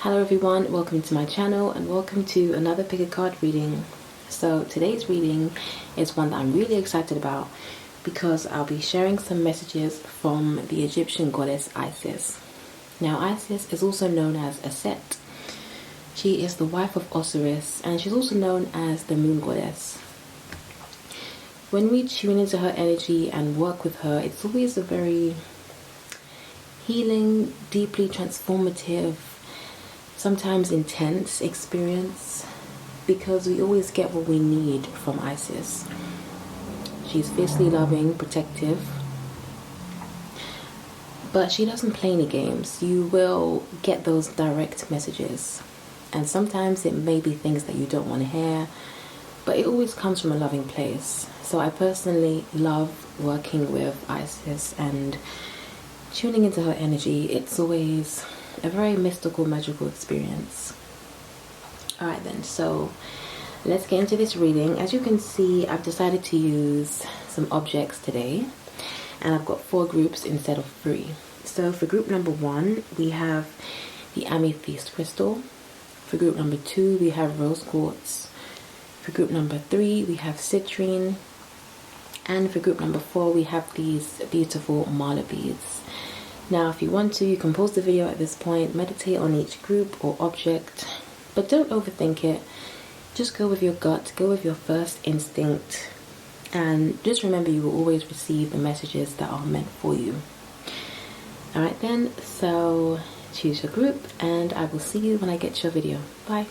Hello everyone, welcome to my channel and welcome to another Pickacard reading. So today's reading is one that I'm really excited about because I'll be sharing some messages from the Egyptian goddess Isis. Now Isis is also known as Aset. She is the wife of Osiris and she's also known as the moon goddess. When we tune into her energy and work with her, it's always a very healing, deeply transformative, sometimes intense experience, because we always get what we need from Isis. She's fiercely loving, protective, but she doesn't play any games. You will get those direct messages, and sometimes it may be things that you don't want to hear, but it always comes from a loving place. So I personally love working with Isis and tuning into her energy. It's always a very mystical, magical experience. Alright then, so let's get into this reading. As you can see, I've decided to use some objects today, and I've got 4 groups instead of 3. So for group number 1, we have the amethyst crystal. For group number 2, we have rose quartz. For group number 3, we have citrine. And for group number 4, we have these beautiful mala beads. Now, if you want to, you can pause the video at this point, meditate on each group or object, but don't overthink it. Just go with your gut, go with your first instinct, and just remember you will always receive the messages that are meant for you. Alright then, so choose your group, and I will see you when I get to your video. Bye.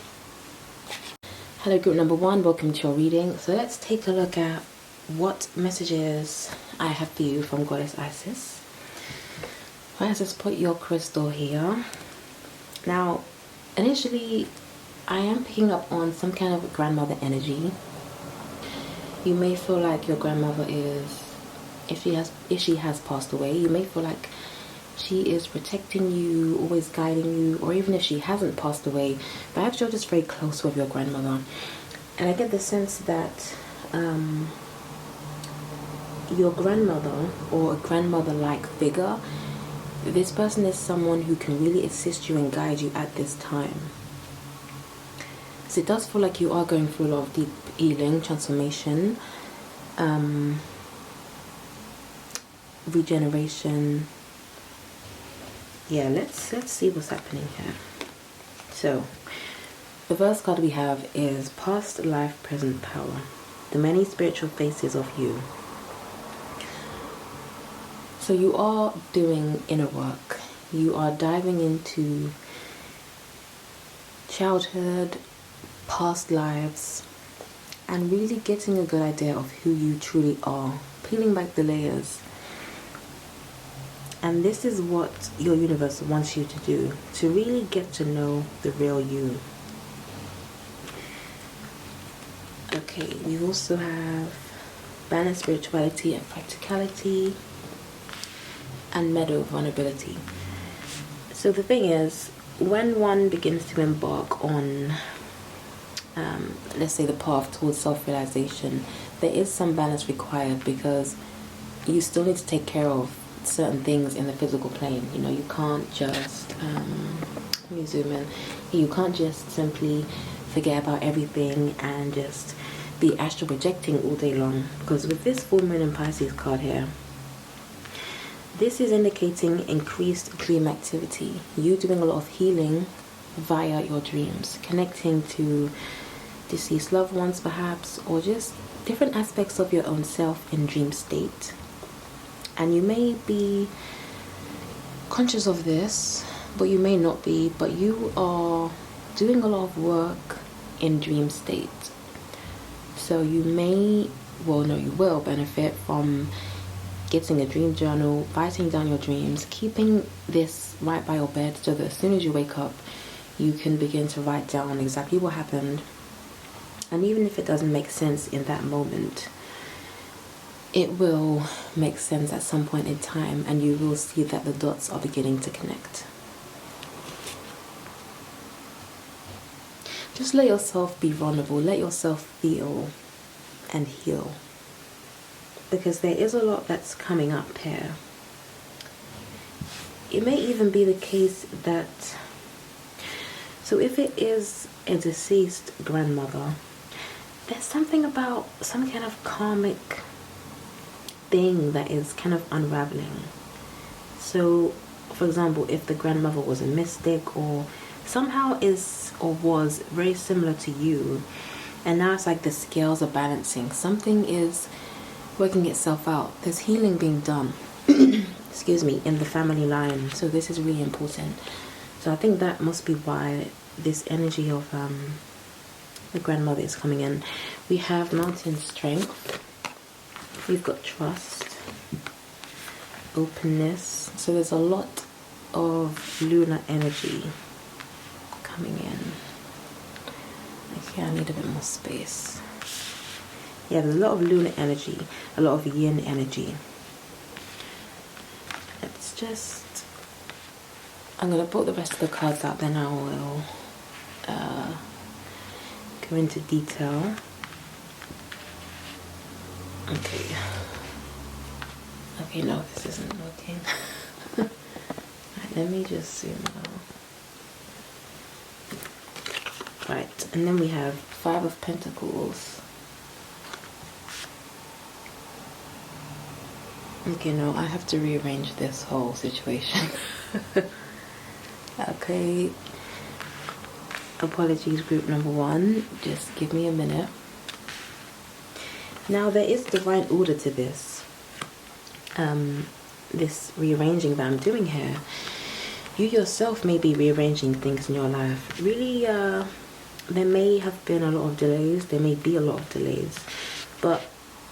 Hello group number 1, welcome to your reading. So let's take a look at what messages I have for you from Goddess Isis. Let's just put your crystal here. Now, initially, I am picking up on some kind of grandmother energy. You may feel like your grandmother is, if she has passed away, you may feel like she is protecting you, always guiding you, or even if she hasn't passed away, perhaps you're just very close with your grandmother. And I get the sense that your grandmother or a grandmother-like figure, this person is someone who can really assist you and guide you at this time. So it does feel like you are going through a lot of deep healing, transformation, regeneration. Yeah, let's see what's happening here. So the first card we have is Past Life, Present Power. The many spiritual faces of you. So you are doing inner work. You are diving into childhood, past lives, and really getting a good idea of who you truly are, peeling back the layers. And this is what your universe wants you to do, to really get to know the real you. Okay, we also have balance, spirituality, and practicality, and meadow vulnerability. So the thing is, when one begins to embark on let's say the path towards self-realization, there is some balance required, because you still need to take care of certain things in the physical plane. You know, you can't just let me zoom in. You can't just simply forget about everything and just be astral projecting all day long, because with this full moon and Pisces card here, this is indicating increased dream activity. You doing a lot of healing via your dreams, connecting to deceased loved ones perhaps, or just different aspects of your own self in dream state. And you may be conscious of this, but you may not be, but you are doing a lot of work in dream state. So you may, well no, you will benefit from getting a dream journal, writing down your dreams, keeping this right by your bed so that as soon as you wake up, you can begin to write down exactly what happened. And even if it doesn't make sense in that moment, it will make sense at some point in time, and you will see that the dots are beginning to connect. Just let yourself be vulnerable, let yourself feel and heal, because there is a lot that's coming up here. It may even be the case that So if it is a deceased grandmother, there's something about some kind of karmic thing that is kind of unraveling. So, for example, if the grandmother was a mystic or somehow is or was very similar to you, and now it's like the scales are balancing, something is working itself out. There's healing being done, excuse me, in the family line. So this is really important. So I think that must be why this energy of the grandmother is coming in. We have mountain strength. We've got trust, openness. So there's a lot of lunar energy coming in. Okay, I need a bit more space. Yeah, there's a lot of lunar energy, a lot of yin energy. Let's just... I'm going to put the rest of the cards out, then I will go into detail. Okay. Okay, no, this isn't working. Right, let me just zoom out. Right, and then we have Five of Pentacles. Okay, no, I have to rearrange this whole situation. Okay. Apologies, group number one. Just give me a minute. Now, there is divine order to this. This rearranging that I'm doing here. You yourself may be rearranging things in your life. Really, there may have been a lot of delays. There may be a lot of delays. But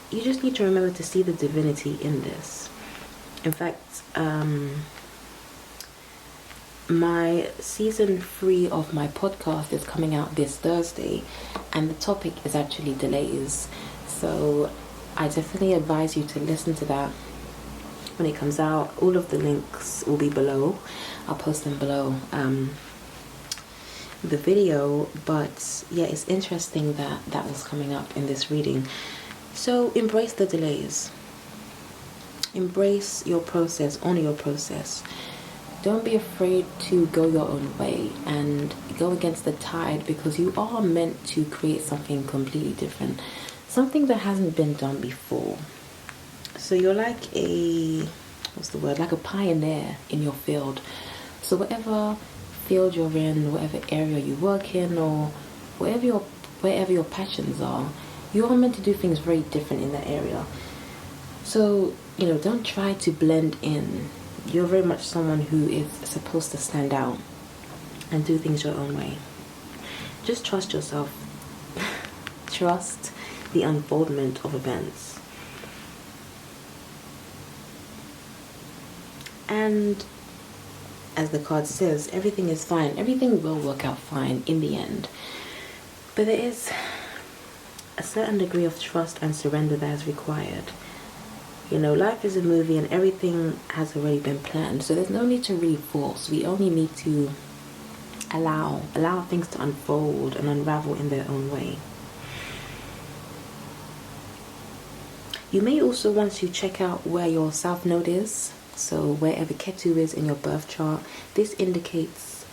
you just need to remember to see the divinity in this. In fact, my season 3 of my podcast is coming out this Thursday, and the topic is actually delays. So I definitely advise you to listen to that when it comes out. All of the links will be below. I'll post them below the video. But yeah, it's interesting that that was coming up in this reading. So embrace the delays. Embrace your process, honor your process. Don't be afraid to go your own way and go against the tide, because you are meant to create something completely different. Something that hasn't been done before. So you're like a, what's the word? Like a pioneer in your field. So whatever field you're in, whatever area you work in, or wherever your passions are, you are meant to do things very different in that area. So, you know, don't try to blend in. You're very much someone who is supposed to stand out and do things your own way. Just trust yourself. Trust the unfoldment of events. And as the card says, everything is fine. Everything will work out fine in the end. But there is a certain degree of trust and surrender that is required. You know, life is a movie and everything has already been planned. So there's no need to really force. We only need to allow things to unfold and unravel in their own way. You may also want to check out where your South Node is. So wherever Ketu is in your birth chart, this indicates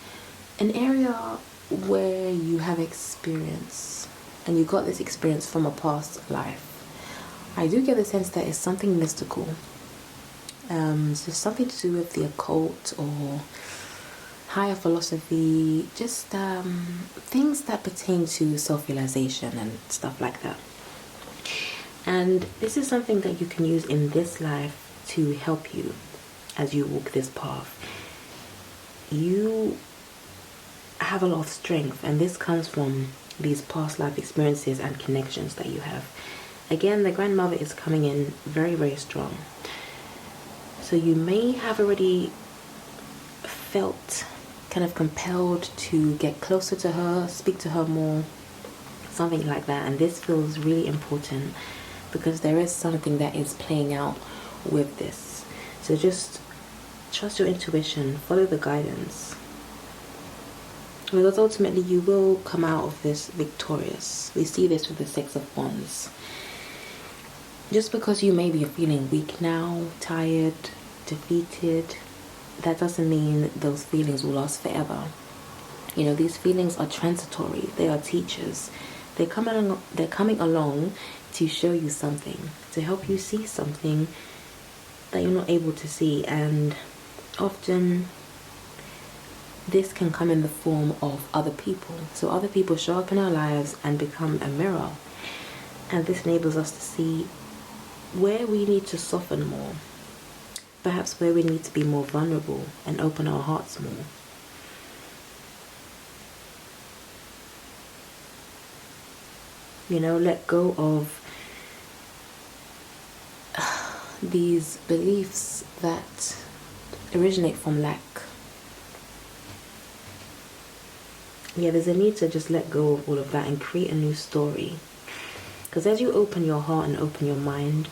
an area where you have experience. And you got this experience from a past life. I do get the sense that it's something mystical. So something to do with the occult or higher philosophy, just things that pertain to self-realization and stuff like that. And this is something that you can use in this life to help you as you walk this path. You have a lot of strength, and this comes from these past life experiences and connections that you have. Again, the grandmother is coming in very, very strong. So you may have already felt kind of compelled to get closer to her, speak to her more, something like that. And this feels really important because there is something that is playing out with this. So just trust your intuition, follow the guidance. Because ultimately you will come out of this victorious. We see this with the Six of Wands. Just because you may be feeling weak now, tired, defeated, that doesn't mean those feelings will last forever. You know, these feelings are transitory. They are teachers. They're coming along to show you something, to help you see something that you're not able to see. And often this can come in the form of other people. So other people show up in our lives and become a mirror. And this enables us to see where we need to soften more. Perhaps where we need to be more vulnerable and open our hearts more. You know, let go of these beliefs that originate from lack. Yeah, there's a need to just let go of all of that and create a new story. Because as you open your heart and open your mind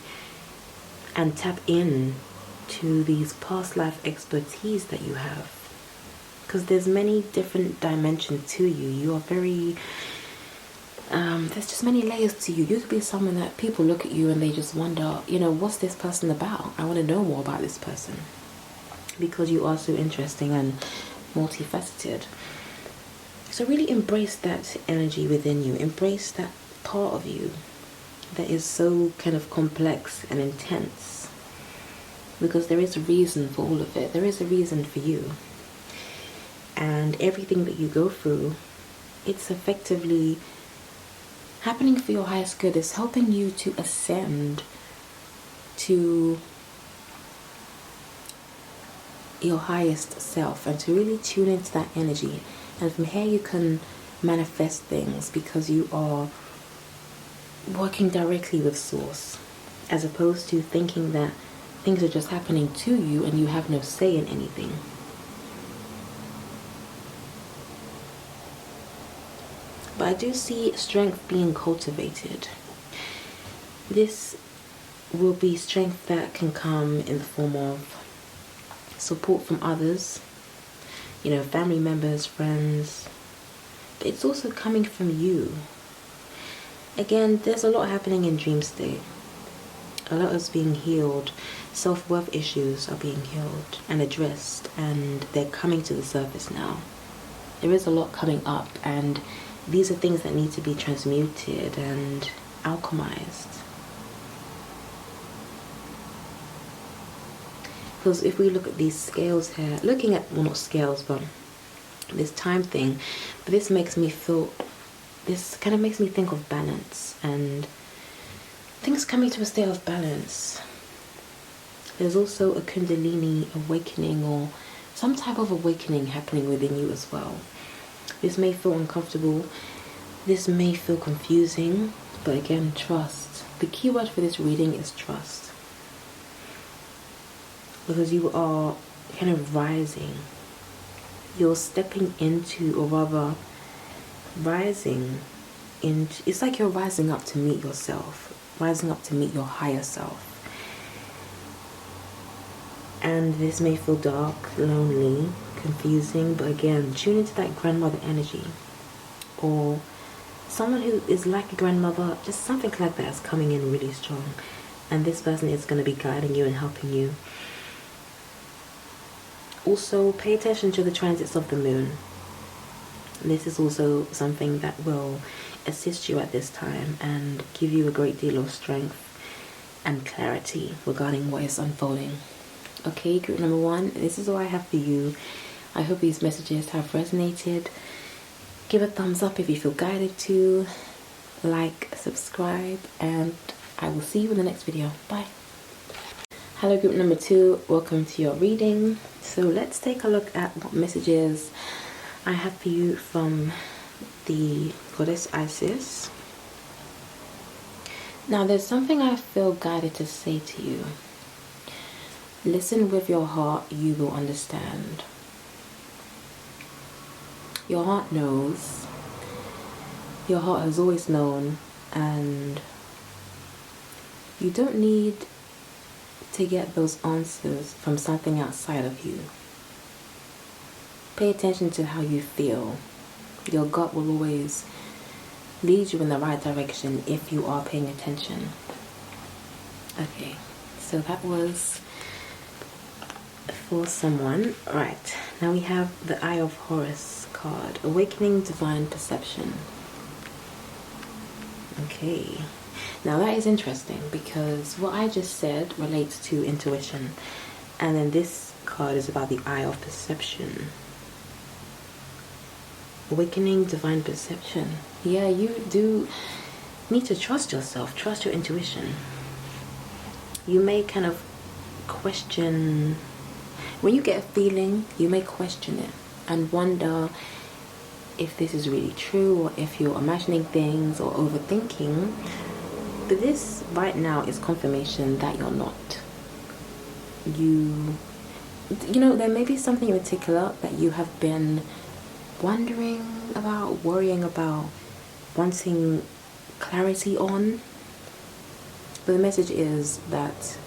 and tap in to these past life expertise that you have, because there's many different dimensions to you. You are very, there's just many layers to you. You could be someone that people look at you and they just wonder, you know, what's this person about? I want to know more about this person. Because you are so interesting and multifaceted. So really embrace that energy within you. Embrace that part of you that is so kind of complex and intense. Because there is a reason for all of it. There is a reason for you. And everything that you go through, it's effectively happening for your highest good. It's helping you to ascend to your highest self and to really tune into that energy. And from here you can manifest things because you are working directly with source, as opposed to thinking that things are just happening to you and you have no say in anything. But I do see strength being cultivated. This will be strength that can come in the form of support from others, you know, family members, friends. But it's also coming from you. Again, there's a lot happening in dream state. A lot is being healed. Self-worth issues are being healed and addressed, and they're coming to the surface now. There is a lot coming up, and these are things that need to be transmuted and alchemized. Because if we look at these scales here, looking at, well, not scales, but this time thing, but this makes me feel, this kind of makes me think of balance and things coming to a state of balance. There's also a Kundalini awakening or some type of awakening happening within you as well. This may feel uncomfortable, this may feel confusing, but again, trust. The key word for this reading is trust. Because you are kind of rising. You're stepping into, or rather, rising into, it's like you're rising up to meet yourself, rising up to meet your higher self. And this may feel dark, lonely, confusing, but again, tune into that grandmother energy. Or someone who is like a grandmother, just something like that is coming in really strong. And this person is going to be guiding you and helping you. Also, pay attention to the transits of the moon. This is also something that will assist you at this time and give you a great deal of strength and clarity regarding what is unfolding. Okay, group number 1, this is all I have for you. I hope these messages have resonated. Give a thumbs up if you feel guided to. Like, subscribe, and I will see you in the next video. Bye. Hello, group number 2. Welcome to your reading. So let's take a look at what messages I have for you from the Goddessisis. Now, there's something I feel guided to say to you. Listen with your heart, you will understand. Your heart knows. Your heart has always known, and you don't need to get those answers from something outside of you. Pay attention to how you feel. Your gut will always lead you in the right direction if you are paying attention. Okay, so that was for someone. Right, now we have the Eye of Horus card. card, Awakening Divine Perception. Okay, now that is interesting because what I just said relates to intuition, and then this card is about the eye of perception. Awakening Divine Perception. Yeah, you do need to trust yourself, trust your intuition. You may kind of question, when you get a feeling, you may question it and wonder if this is really true or if you're imagining things or overthinking. But this right now is confirmation that you're not. You know, there may be something in particular that you have been wondering about, worrying about, wanting clarity on. But the message is that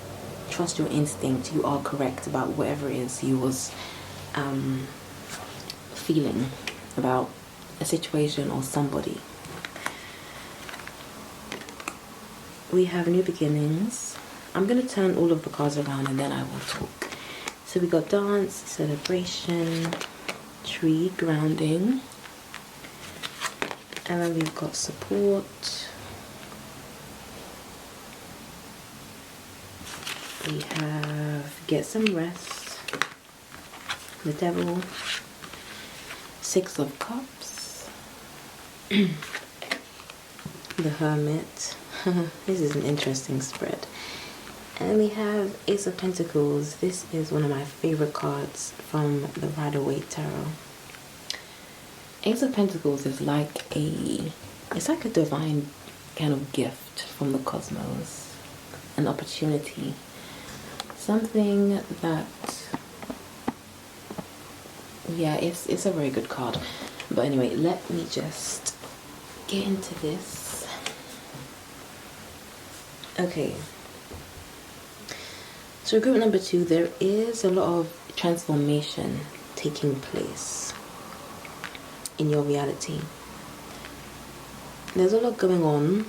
trust your instinct. You are correct about whatever it is you was feeling about a situation or somebody. We have new beginnings. I'm going to turn all of the cards around and then I will talk. So we got dance, celebration, tree, grounding, and then we've got support. We have get some rest, the devil, 6 of cups, the hermit. This is an interesting spread. And we have Ace of Pentacles. This is one of my favorite cards from the Rider-Waite Tarot. Ace of Pentacles is it's like a divine kind of gift from the cosmos, an opportunity, something that, yeah, it's a very good card. But anyway, let me just get into this. Okay. So group number 2, there is a lot of transformation taking place in your reality. There's a lot going on,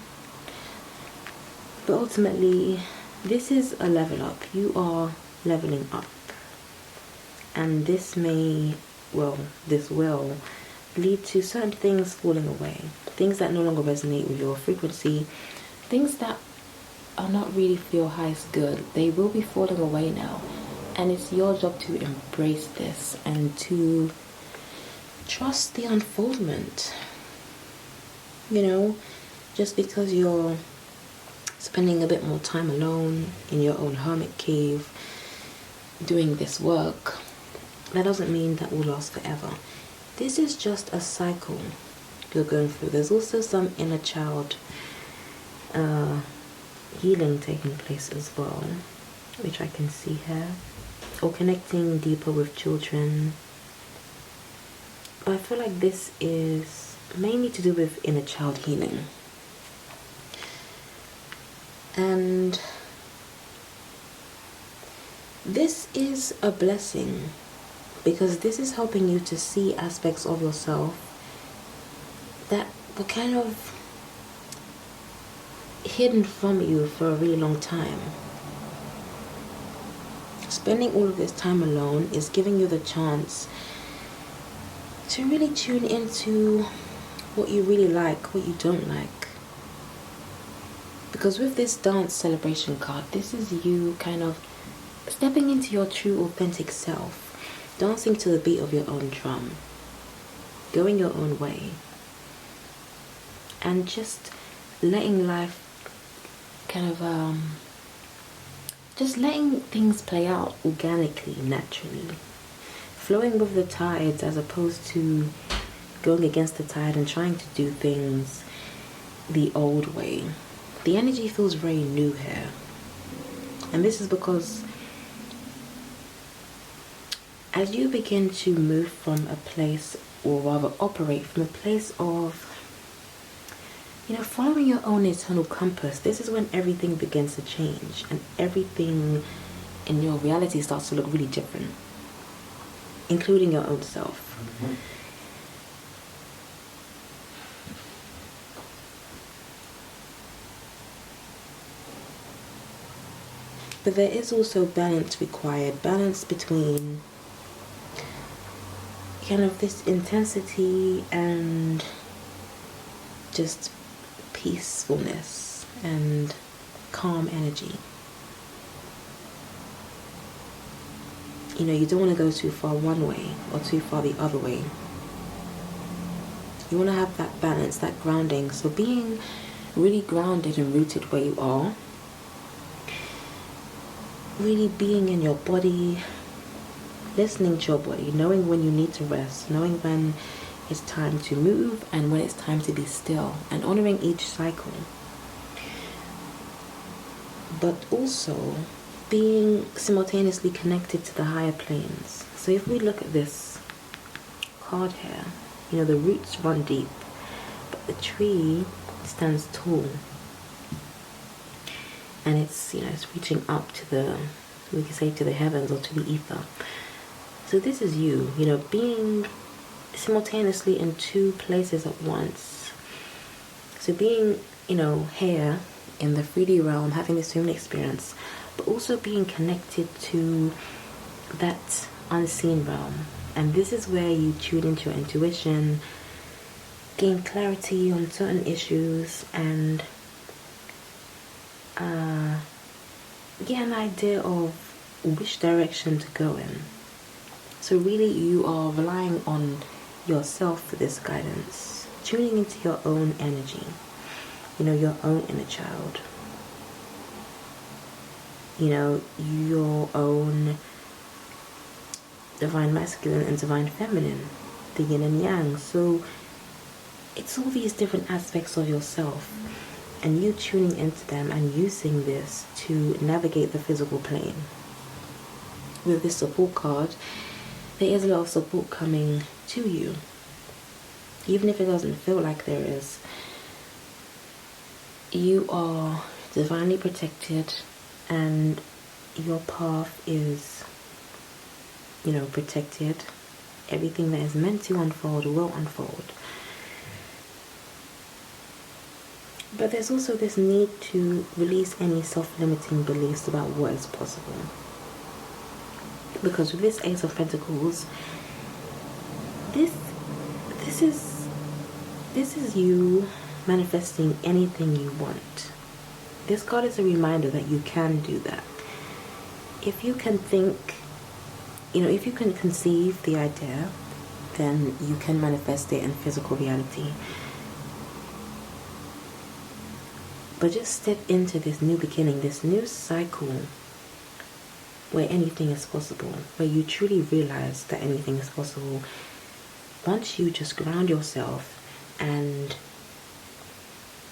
but ultimately this is a level up. You are leveling up, and this will lead to certain things falling away, things that no longer resonate with your frequency, things that are not really feel highest good. They will be falling away now, and it's your job to embrace this and to trust the unfoldment. You know, just because you're spending a bit more time alone in your own hermit cave doing this work, that doesn't mean that will last forever. This is just a cycle you're going through. There's also some inner child healing taking place as well, which I can see here, or connecting deeper with children. But I feel like this is mainly to do with inner child healing. And this is a blessing because this is helping you to see aspects of yourself that were kind of hidden from you for a really long time. Spending all of this time alone is giving you the chance to really tune into what you really like, what you don't like. Because with this dance celebration card, this is you kind of stepping into your true authentic self, dancing to the beat of your own drum, going your own way, and just letting life kind of just letting things play out organically, naturally, flowing with the tides as opposed to going against the tide and trying to do things the old way. The energy feels very new here, and this is because as you begin to move from a place, or rather operate from a place of, you know, following your own eternal compass, this is when everything begins to change and everything in your reality starts to look really different, including your own self. Mm-hmm. But there is also balance required, balance between kind of this intensity and just peacefulness and calm energy. You know, you don't want to go too far one way or too far the other way. You want to have that balance, that grounding. So being really grounded and rooted where you are, really being in your body, listening to your body, knowing when you need to rest, knowing when it's time to move and when it's time to be still, and honoring each cycle. But also being simultaneously connected to the higher planes. So if we look at this card here, you know, the roots run deep, but the tree stands tall. And it's, you know, it's reaching up to the, we could say, to the heavens or to the ether. So this is you know, being simultaneously in two places at once. So being, you know, here in the 3D realm, having this human experience, but also being connected to that unseen realm. And this is where you tune into your intuition, gain clarity on certain issues, and get an idea of which direction to go in. So really you are relying on yourself for this guidance, tuning into your own energy, you know, your own inner child, you know, your own divine masculine and divine feminine, the yin and yang. So it's all these different aspects of yourself, and you tuning into them and using this to navigate the physical plane. With this support card, there is a lot of support coming to you, even if it doesn't feel like there is. You are divinely protected, and your path is, you know, protected. Everything that is meant to unfold will unfold. But there's also this need to release any self-limiting beliefs about what is possible. Because with this Ace of Pentacles, this is you manifesting anything you want. This card is a reminder that you can do that. If you can think, you know, if you can conceive the idea, then you can manifest it in physical reality. But just step into this new beginning, this new cycle where anything is possible, where you truly realize that anything is possible. Once you just ground yourself and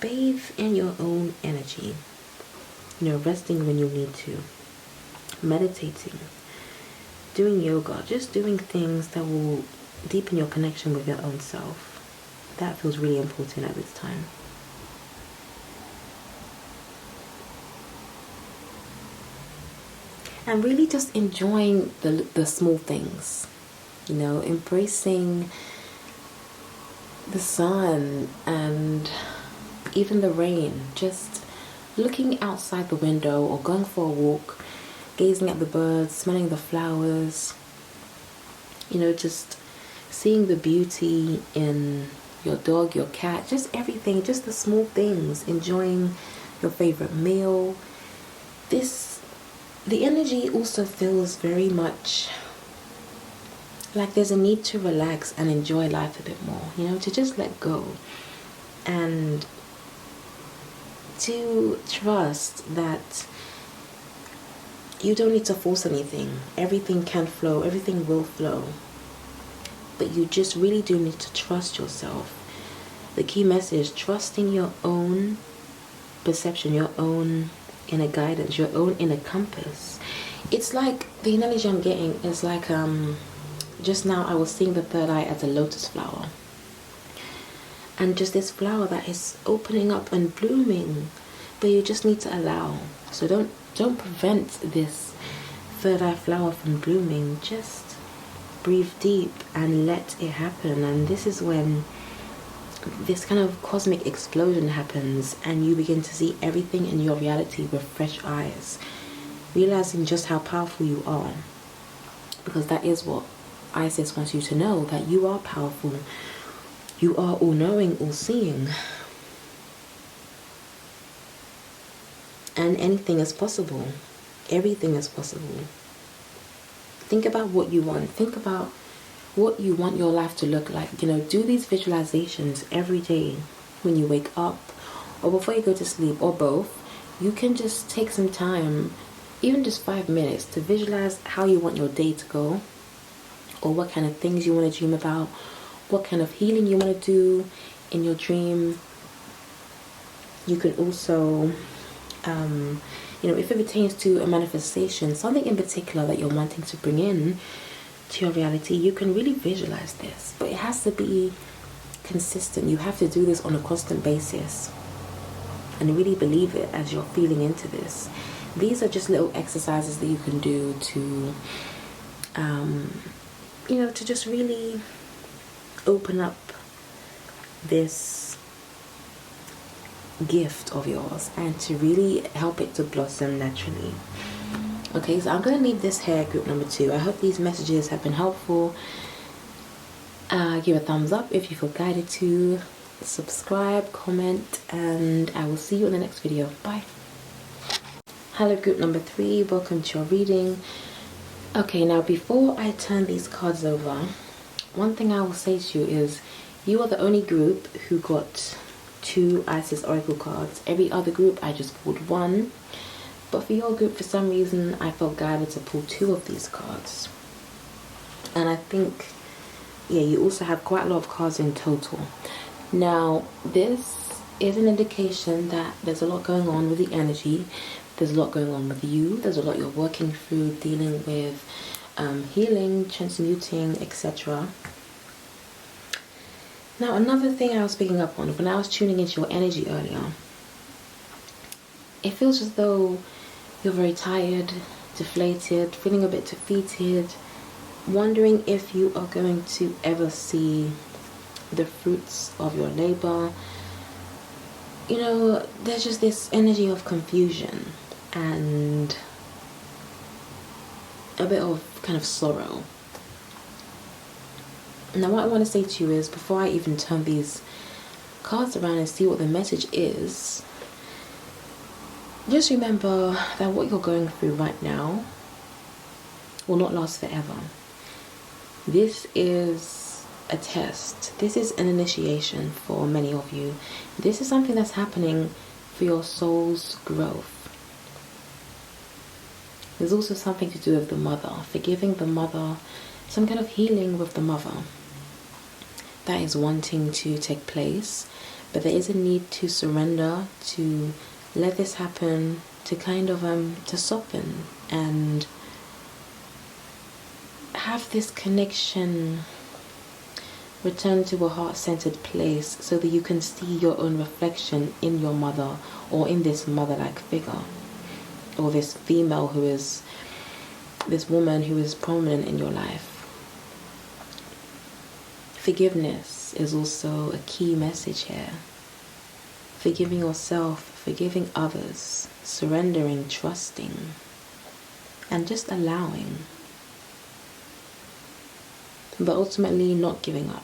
bathe in your own energy, you know, resting when you need to, meditating, doing yoga, just doing things that will deepen your connection with your own self. That feels really important at this time. And really just enjoying the small things, you know, embracing the sun and even the rain, just looking outside the window or going for a walk, gazing at the birds, smelling the flowers, you know, just seeing the beauty in your dog, your cat, just everything, just the small things, enjoying your favorite meal. The energy also feels very much like there's a need to relax and enjoy life a bit more, you know, to just let go and to trust that you don't need to force anything. Everything can flow, everything will flow, but you just really do need to trust yourself. The key message, trusting your own perception, your own inner guidance, your own inner compass. It's like, the analogy I'm getting is like, just now I was seeing the third eye as a lotus flower, and just this flower that is opening up and blooming, but you just need to allow. So don't prevent this third eye flower from blooming. Just breathe deep and let it happen. And this is when this kind of cosmic explosion happens and you begin to see everything in your reality with fresh eyes, realizing just how powerful you are, because that is what Isis wants you to know that you are powerful. You are all-knowing, all-seeing. And anything is possible. Everything is possible. Think about what you want. Think about what you want your life to look like. You know, do these visualizations every day when you wake up or before you go to sleep, or both. You can just take some time, even just 5 minutes, to visualize how you want your day to go, or what kind of things you want to dream about, what kind of healing you want to do in your dream. You can also, you know, if it pertains to a manifestation, something in particular that you're wanting to bring in to your reality, you can really visualize this, but it has to be consistent. You have to do this on a constant basis and really believe it as you're feeling into this. These are just little exercises that you can do to, you know, to just really open up this gift of yours and to really help it to blossom naturally. Okay, so I'm going to leave this here, group number 2. I hope these messages have been helpful. Give a thumbs up if you feel guided to. Subscribe, comment, and I will see you in the next video. Bye. Hello, group number 3. Welcome to your reading. Okay, now before I turn these cards over, one thing I will say to you is you are the only group who got 2 Isis Oracle cards. Every other group I just pulled 1. But for your group, for some reason, I felt guided to pull 2 of these cards. And I think, yeah, you also have quite a lot of cards in total. Now, this is an indication that there's a lot going on with the energy. There's a lot going on with you. There's a lot you're working through, dealing with healing, transmuting, etc. Now, another thing I was picking up on when I was tuning into your energy earlier, it feels as though you're very tired, deflated, feeling a bit defeated, wondering if you are going to ever see the fruits of your labor. You know, there's just this energy of confusion and a bit of kind of sorrow. Now, what I want to say to you is, before I even turn these cards around and see what the message is, just remember that what you're going through right now will not last forever. This is a test. This is an initiation for many of you. This is something that's happening for your soul's growth. There's also something to do with the mother, forgiving the mother, some kind of healing with the mother that is wanting to take place. But there is a need to surrender, to let this happen, to kind of to soften and have this connection return to a heart-centered place, so that you can see your own reflection in your mother, or in this mother-like figure, or this female who is, this woman who is prominent in your life. Forgiveness is also a key message here. Forgiving yourself, forgiving others, surrendering, trusting, and just allowing. But ultimately not giving up.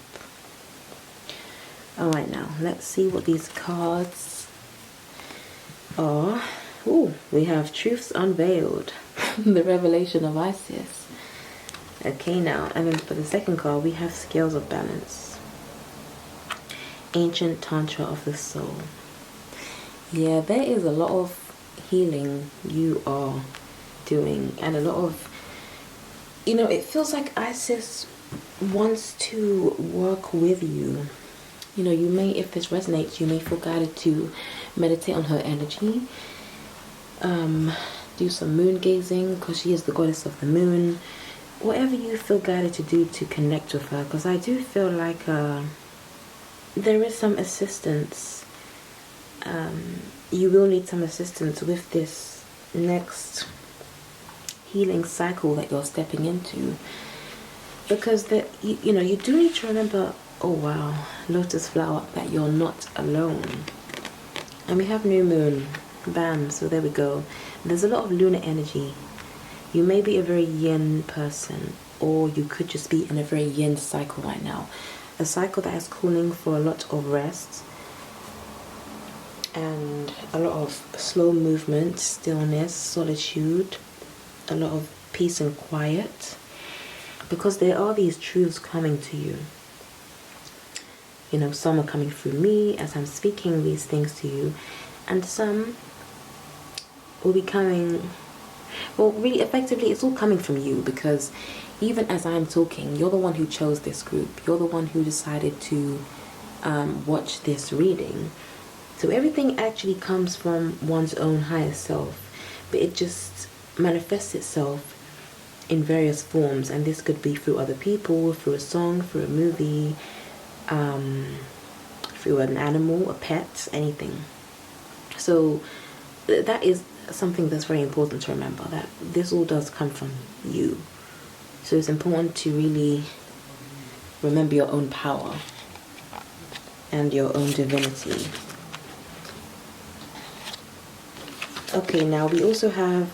Alright, now let's see what these cards are. Ooh, we have Truths Unveiled. The Revelation of Isis. Okay, now, and then for the second card we have Scales of Balance. Ancient Tantra of the Soul. Yeah, there is a lot of healing you are doing, and a lot of, you know, it feels like Isis wants to work with you. You know, you may, if this resonates, you may feel guided to meditate on her energy, do some moon gazing, because she is the goddess of the moon. Whatever you feel guided to do to connect with her, because I do feel like there is some assistance. You will need some assistance with this next healing cycle that you're stepping into. Because you know, you do need to remember, oh wow, lotus flower, that you're not alone. And we have new moon, bam, so there we go. There's a lot of lunar energy. You may be a very yin person, or you could just be in a very yin cycle right now. A cycle that is calling for a lot of rest and a lot of slow movement, stillness, solitude, a lot of peace and quiet, because there are these truths coming to you. You know, some are coming through me as I'm speaking these things to you, and some will be coming, well, really effectively it's all coming from you, because even as I'm talking, you're the one who chose this group, you're the one who decided to watch this reading. So everything actually comes from one's own higher self, but it just manifests itself in various forms, and this could be through other people, through a song, through a movie, through an animal, a pet, anything. So that is something that's very important to remember, that this all does come from you. So it's important to really remember your own power and your own divinity. Okay, now we also have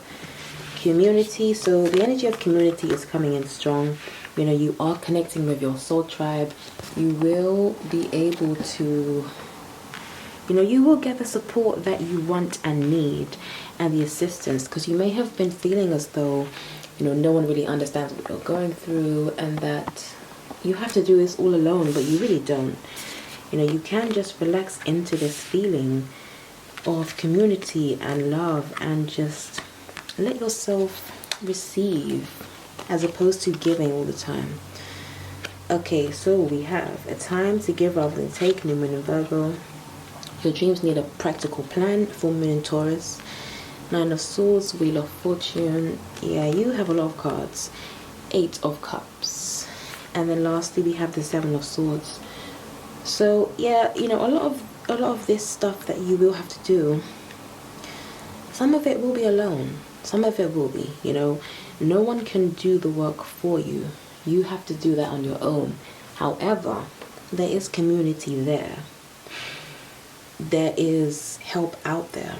community. So the energy of community is coming in strong. You know, you are connecting with your soul tribe. You will be able to, you know, you will get the support that you want and need, and the assistance, because you may have been feeling as though, you know, no one really understands what you're going through, and that you have to do this all alone, but you really don't. You know, you can just relax into this feeling of community and love, and just let yourself receive as opposed to giving all the time. Okay, so we have a time to give rather than take, new moon in Virgo. Your dreams need a practical plan, full moon in Taurus. Nine of Swords, Wheel of Fortune. Yeah, you have a lot of cards. Eight of Cups. And then lastly we have the Seven of Swords. So yeah, you know, a lot of this stuff that you will have to do, some of it will be alone, some of it will be, you know, no one can do the work for you. You have to do that on your own. However, there is community there. There is help out there.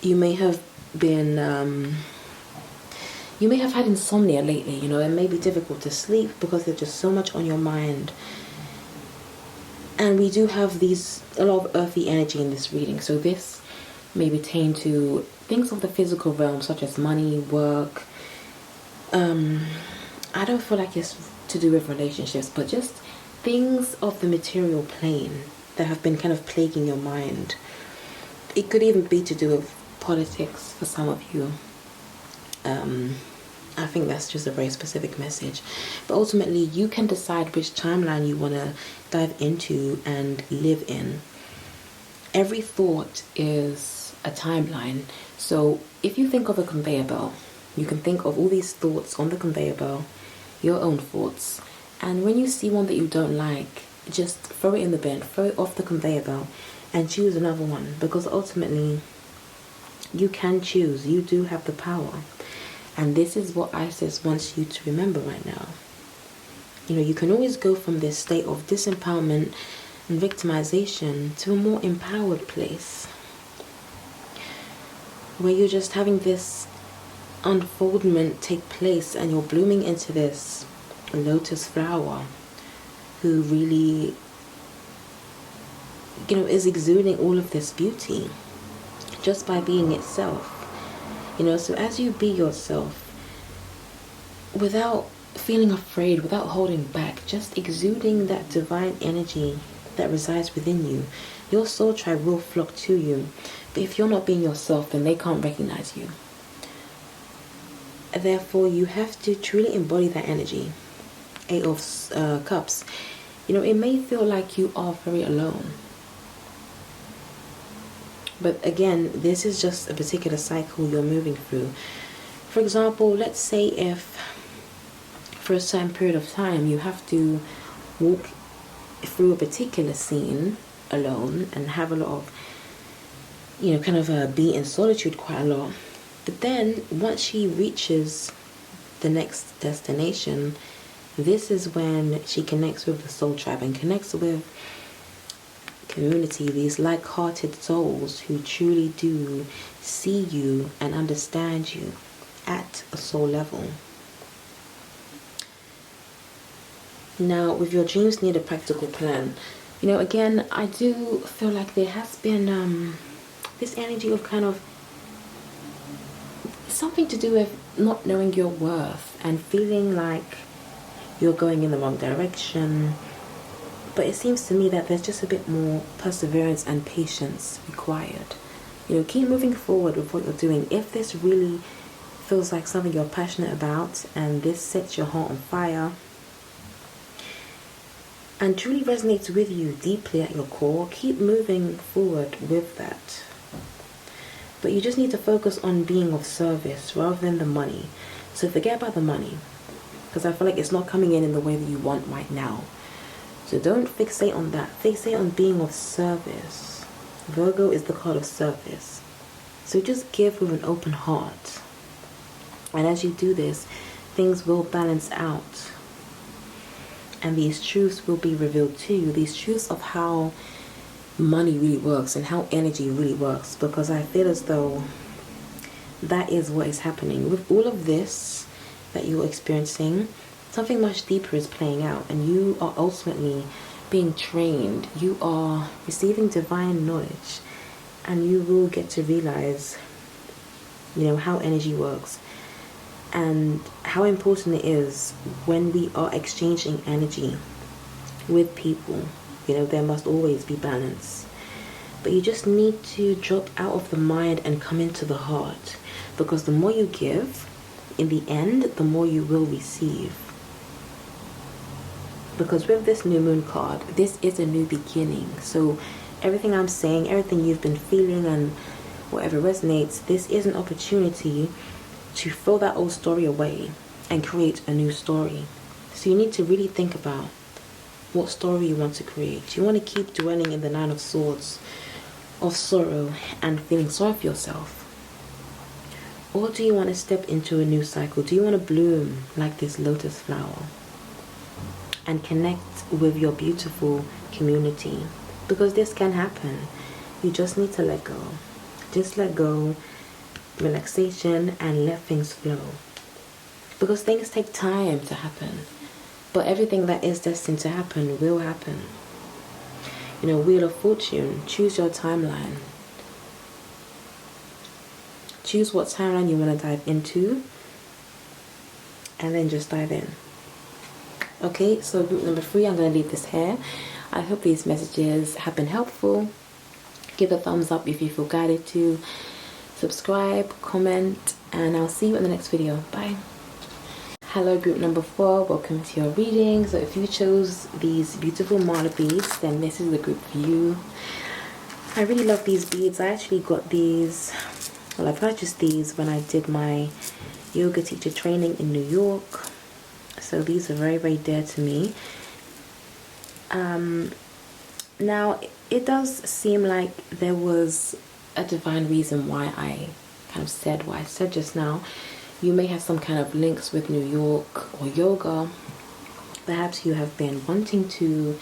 You may have been you may have had insomnia lately, you know, it may be difficult to sleep because there's just so much on your mind. And we do have a lot of earthy energy in this reading. So this may pertain to things of the physical realm, such as money, work. I don't feel like it's to do with relationships, but just things of the material plane that have been kind of plaguing your mind. It could even be to do with politics for some of you. I think that's just a very specific message. But ultimately, you can decide which timeline you want to dive into and live in. Every thought is a timeline. So if you think of a conveyor belt, you can think of all these thoughts on the conveyor belt, your own thoughts. And when you see one that you don't like, just throw it in the bin, throw it off the conveyor belt, and choose another one. Because ultimately, you can choose. You do have the power. And this is what Isis wants you to remember right now. You know, you can always go from this state of disempowerment and victimization to a more empowered place, where you're just having this unfoldment take place, and you're blooming into this lotus flower who really, you know, is exuding all of this beauty just by being itself. You know, so as you be yourself, without feeling afraid, without holding back, just exuding that divine energy that resides within you, your soul tribe will flock to you. But if you're not being yourself, then they can't recognize you. Therefore, you have to truly embody that energy. Eight of Cups. You know, it may feel like you are very alone. But again, this is just a particular cycle you're moving through. For example, let's say if for a certain period of time you have to walk through a particular scene alone and have a lot of, you know, kind of be in solitude quite a lot. But then once she reaches the next destination, this is when she connects with the soul tribe and connects with community, these like-hearted souls who truly do see you and understand you at a soul level. Now, with your dreams need a practical plan. You know, again, I do feel like there has been this energy of kind of something to do with not knowing your worth and feeling like you're going in the wrong direction. But it seems to me that there's just a bit more perseverance and patience required. You know, keep moving forward with what you're doing. If this really feels like something you're passionate about and this sets your heart on fire and truly resonates with you deeply at your core, keep moving forward with that. But you just need to focus on being of service rather than the money. So forget about the money, because I feel like it's not coming in the way that you want right now. So don't fixate on that. Fixate on being of service. Virgo is the card of service. So just give with an open heart. And as you do this, things will balance out. And these truths will be revealed to you. These truths of how money really works and how energy really works. Because I feel as though that is what is happening. With all of this that you're experiencing, something much deeper is playing out. And you are ultimately being trained. You are receiving divine knowledge. And you will get to realize, you know, how energy works. And how important it is when we are exchanging energy with people. You know, there must always be balance. But you just need to drop out of the mind and come into the heart. Because the more you give, in the end, the more you will receive. Because with this new moon card, this is a new beginning. So everything I'm saying, everything you've been feeling and whatever resonates, this is an opportunity to throw that old story away and create a new story. So you need to really think about what story you want to create. Do you want to keep dwelling in the Nine of Swords of sorrow and feeling sorry for yourself? Or do you want to step into a new cycle? Do you want to bloom like this lotus flower and connect with your beautiful community? Because this can happen. You just need to let go. Just let go. Relaxation and let things flow, because things take time to happen, but everything that is destined to happen will happen. You know, Wheel of Fortune, choose your timeline. Choose what timeline you want to dive into and then just dive in. Okay, so group number 3, I'm going to leave this here. I hope these messages have been helpful. Give a thumbs up if you feel guided to. Subscribe, comment, and I'll see you in the next video. Bye. Hello group number 4, welcome to your reading. So if you chose these beautiful mala beads, then this is the group for you. I really love these beads. I actually got these, well, I purchased these when I did my yoga teacher training in New York. So these are very, very dear to me. Now it does seem like there was a divine reason why I kind of said what I said just now. You may have some kind of links with New York or yoga. Perhaps you have been wanting to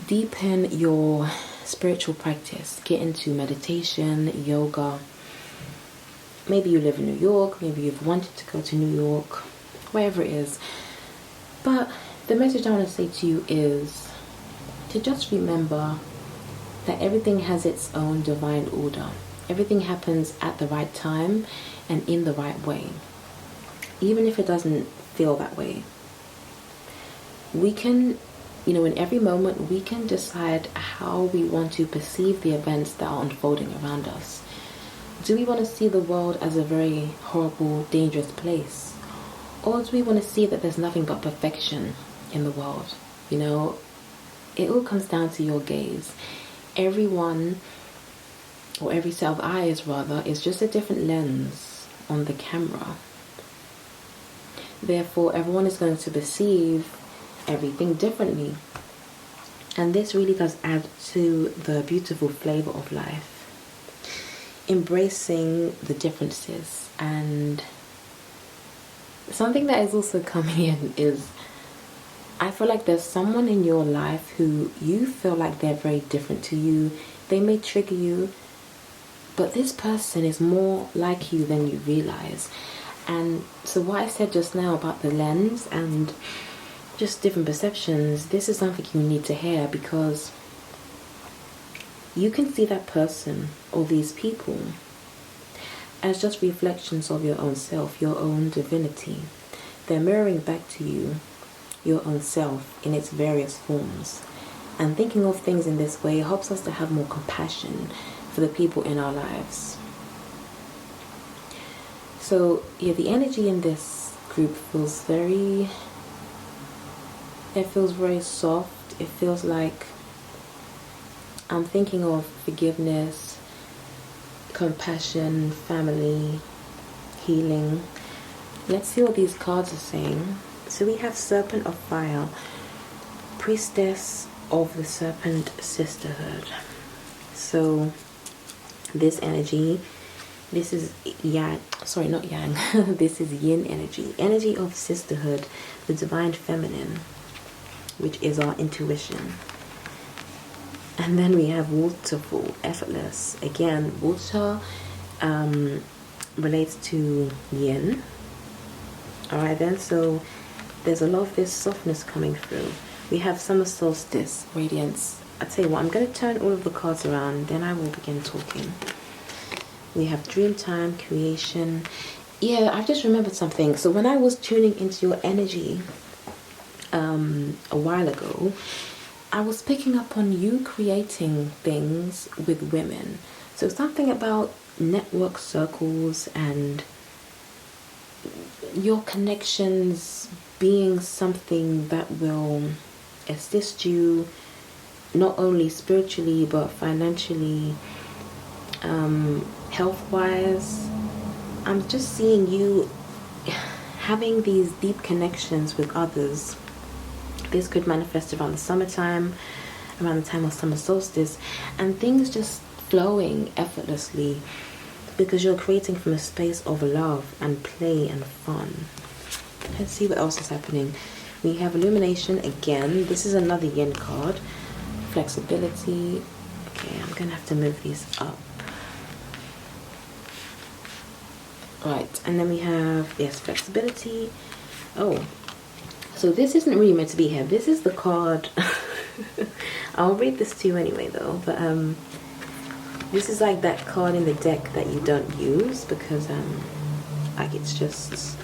deepen your spiritual practice, get into meditation, yoga. Maybe you live in New York, maybe you've wanted to go to New York, wherever it is. But the message I want to say to you is to just remember that everything has its own divine order. Everything happens at the right time and in the right way. Even if it doesn't feel that way. We can, you know, in every moment, we can decide how we want to perceive the events that are unfolding around us. Do we want to see the world as a very horrible, dangerous place? Or do we want to see that there's nothing but perfection in the world? You know, it all comes down to your gaze. Everyone, or every set of eyes rather, is just a different lens on the camera. Therefore, everyone is going to perceive everything differently. And this really does add to the beautiful flavor of life. Embracing the differences. And something that is also coming in is, I feel like there's someone in your life who you feel like they're very different to you. They may trigger you, but this person is more like you than you realize. And so what I said just now about the lens and just different perceptions, this is something you need to hear, because you can see that person or these people as just reflections of your own self, your own divinity. They're mirroring back to you your own self in its various forms. And thinking of things in this way helps us to have more compassion for the people in our lives. So yeah, the energy in this group feels very soft. It feels like I'm thinking of forgiveness, compassion, family, healing. Let's see what these cards are saying. So we have Serpent of Fire, Priestess of the Serpent Sisterhood. So this energy, this is yang, sorry, not yang, this is yin energy of sisterhood, the divine feminine, which is our intuition. And then we have waterfall, effortless. Again, water relates to yin. Alright then, so there's a lot of this softness coming through. We have summer solstice, radiance. I tell you what, I'm going to turn all of the cards around, then I will begin talking. We have dream time, creation. Yeah, I've just remembered something. So when I was tuning into your energy a while ago, I was picking up on you creating things with women. So something about network circles and your connections being something that will assist you not only spiritually but financially, health-wise. I'm just seeing you having these deep connections with others. This could manifest around the summertime, around the time of summer solstice, and things just flowing effortlessly because you're creating from a space of love and play and fun. Let's see what else is happening. We have illumination again. This is another yin card. Flexibility. Okay, I'm gonna have to move these up. Right, and then we have, yes, flexibility. Oh, so this isn't really meant to be here. This is the card. I'll read this to you anyway though, but this is like that card in the deck that you don't use because like it's just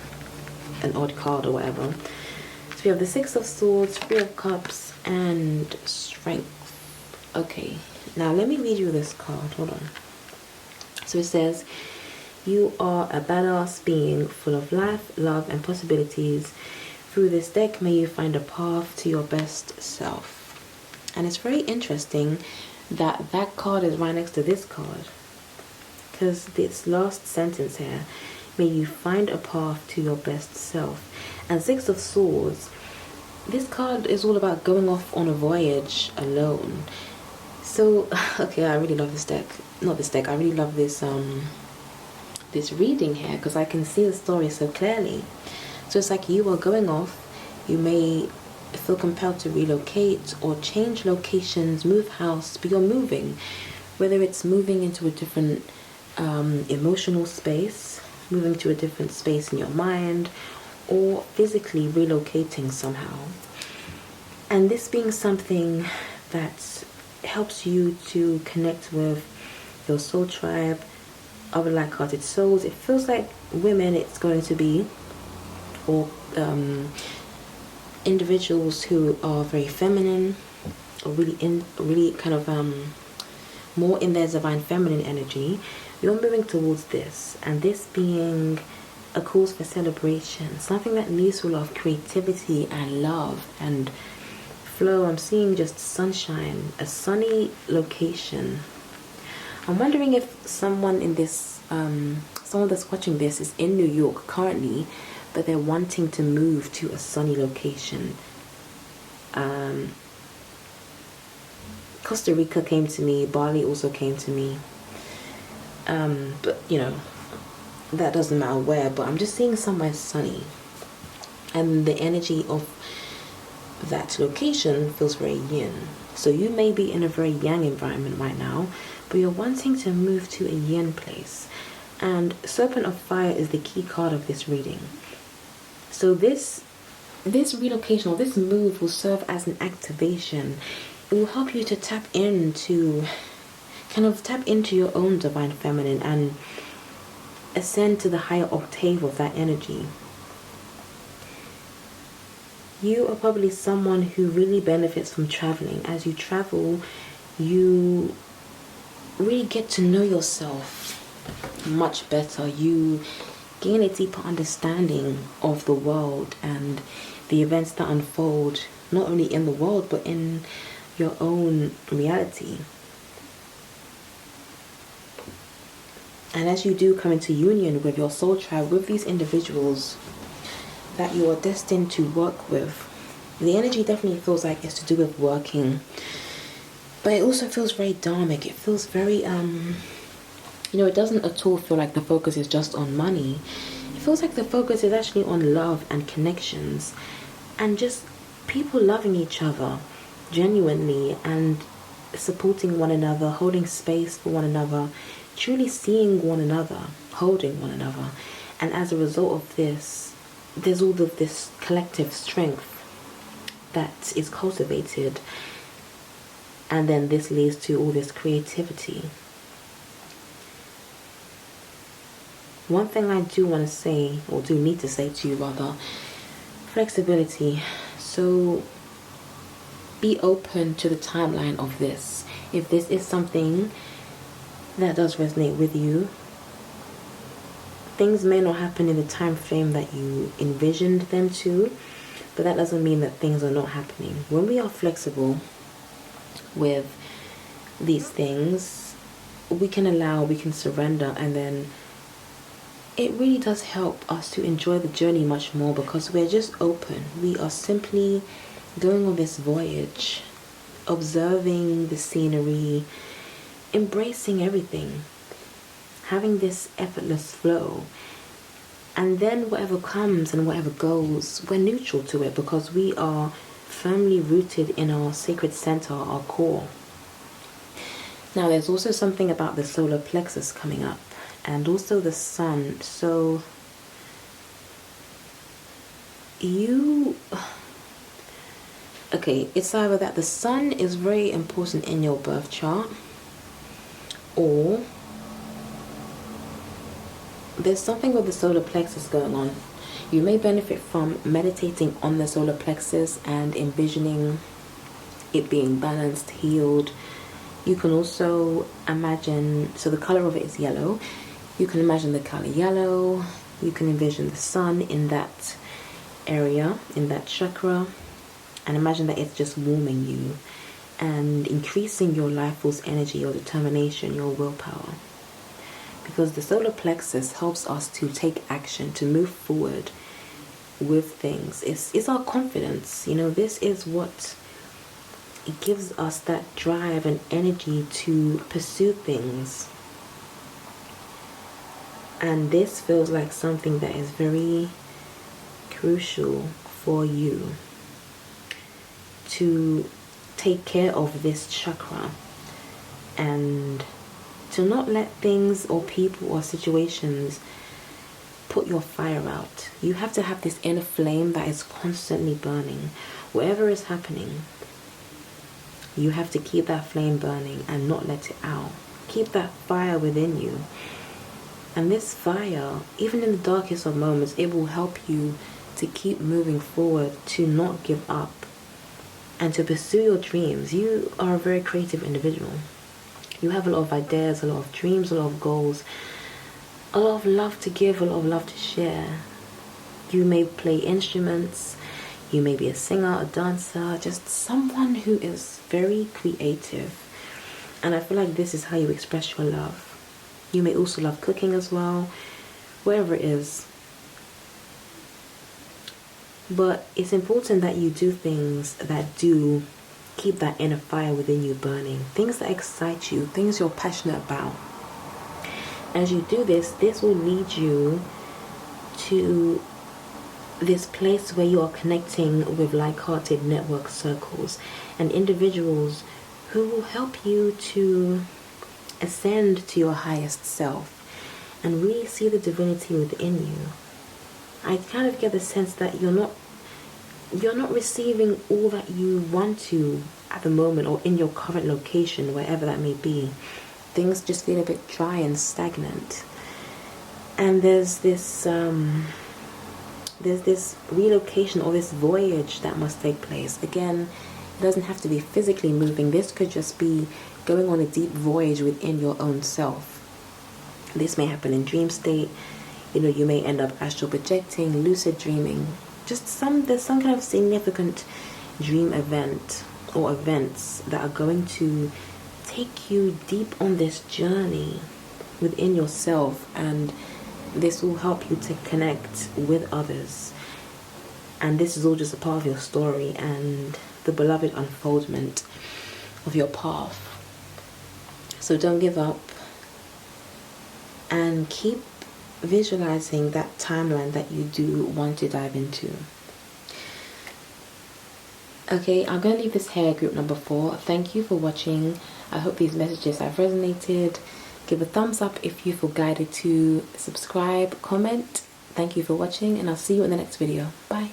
an odd card or whatever. So we have the Six of Swords, Three of Cups, and Strength. Okay, now let me read you this card. Hold on. So it says, you are a badass being full of life, love, and possibilities. Through this deck, may you find a path to your best self. And it's very interesting that that card is right next to this card, because this last sentence here, may you find a path to your best self. And Six of Swords, this card is all about going off on a voyage alone. So okay, I really love this deck. Not this deck, I really love this this reading here because I can see the story so clearly. So it's like you are going off, you may feel compelled to relocate or change locations, move house, but you're moving. Whether it's moving into a different emotional space, moving to a different space in your mind, or physically relocating somehow. And this being something that helps you to connect with your soul tribe, other like-hearted souls. It feels like women, it's going to be, or individuals who are very feminine, or really kind of more in their divine feminine energy. You're moving towards this, and this being a cause for celebration, something that leads full of creativity and love and flow. I'm seeing just sunshine, a sunny location. I'm wondering if someone in this, someone that's watching this is in New York currently, but they're wanting to move to a sunny location. Costa Rica came to me, Bali also came to me. But you know, that doesn't matter where, but I'm just seeing somewhere sunny. And the energy of that location feels very yin. So you may be in a very yang environment right now, but you're wanting to move to a yin place. And Serpent of Fire is the key card of this reading. So this this relocation or this move will serve as an activation. It will help you to tap into your own divine feminine and ascend to the higher octave of that energy. You are probably someone who really benefits from traveling. As you travel, you really get to know yourself much better. You gain a deeper understanding of the world and the events that unfold not only in the world but in your own reality. And as you do come into union with your soul tribe, with these individuals that you are destined to work with, the energy definitely feels like it's to do with working, but it also feels very dharmic. It feels very it doesn't at all feel like the focus is just on money. It feels like the focus is actually on love and connections and just people loving each other genuinely and supporting one another, holding space for one another, truly seeing one another, holding one another. And as a result of this, there's all of this collective strength that is cultivated, and then this leads to all this creativity. One thing I do want to say, or do need to say to you rather, flexibility. So be open to the timeline of this. If this is something that does resonate with you, things may not happen in the time frame that you envisioned them to, but that doesn't mean that things are not happening. When we are flexible with these things, we can surrender, and then it really does help us to enjoy the journey much more because we're just open. We are simply going on this voyage, observing the scenery, embracing everything, having this effortless flow. And then whatever comes and whatever goes, we're neutral to it because we are firmly rooted in our sacred center, our core. Now there's also something about the solar plexus coming up and also the sun. So it's either that the sun is very important in your birth chart, or there's something with the solar plexus going on. You may benefit from meditating on the solar plexus and envisioning it being balanced, healed. You can also imagine, so the color of it is yellow. You can imagine the color yellow. You can envision the sun in that area, in that chakra, and imagine that it's just warming you and increasing your life force energy, your determination, your willpower. Because the solar plexus helps us to take action, to move forward with things. It's our confidence. This is what it gives us, that drive and energy to pursue things. And this feels like something that is very crucial for you to take care of this chakra and to not let things or people or situations put your fire out. You have to have this inner flame that is constantly burning. Whatever is happening, you have to keep that flame burning and not let it out. Keep that fire within you. And this fire, even in the darkest of moments, it will help you to keep moving forward, to not give up, and to pursue your dreams. You are a very creative individual. You have a lot of ideas, a lot of dreams, a lot of goals, a lot of love to give, a lot of love to share. You may play instruments, you may be a singer, a dancer, just someone who is very creative. And I feel like this is how you express your love. You may also love cooking as well, wherever it is. But it's important that you do things that do keep that inner fire within you burning. Things that excite you, things you're passionate about. As you do this, this will lead you to this place where you are connecting with like-hearted network circles and individuals who will help you to ascend to your highest self and really see the divinity within you. I kind of get the sense that you're not you're not receiving all that you want to at the moment, or in your current location, wherever that may be. Things just feel a bit dry and stagnant. And there's this relocation, or this voyage that must take place. Again, it doesn't have to be physically moving. This could just be going on a deep voyage within your own self. This may happen in dream state. You know, you may end up astral projecting, lucid dreaming. There's some kind of significant dream event or events that are going to take you deep on this journey within yourself, and this will help you to connect with others. And this is all just a part of your story and the beloved unfoldment of your path. So don't give up, and keep visualizing that timeline that you do want to dive into. Okay, I'm going to leave this here, group number 4. Thank you for watching. I hope these messages have resonated. Give a thumbs up if you feel guided to. Subscribe, comment. Thank you for watching, and I'll see you in the next video. Bye.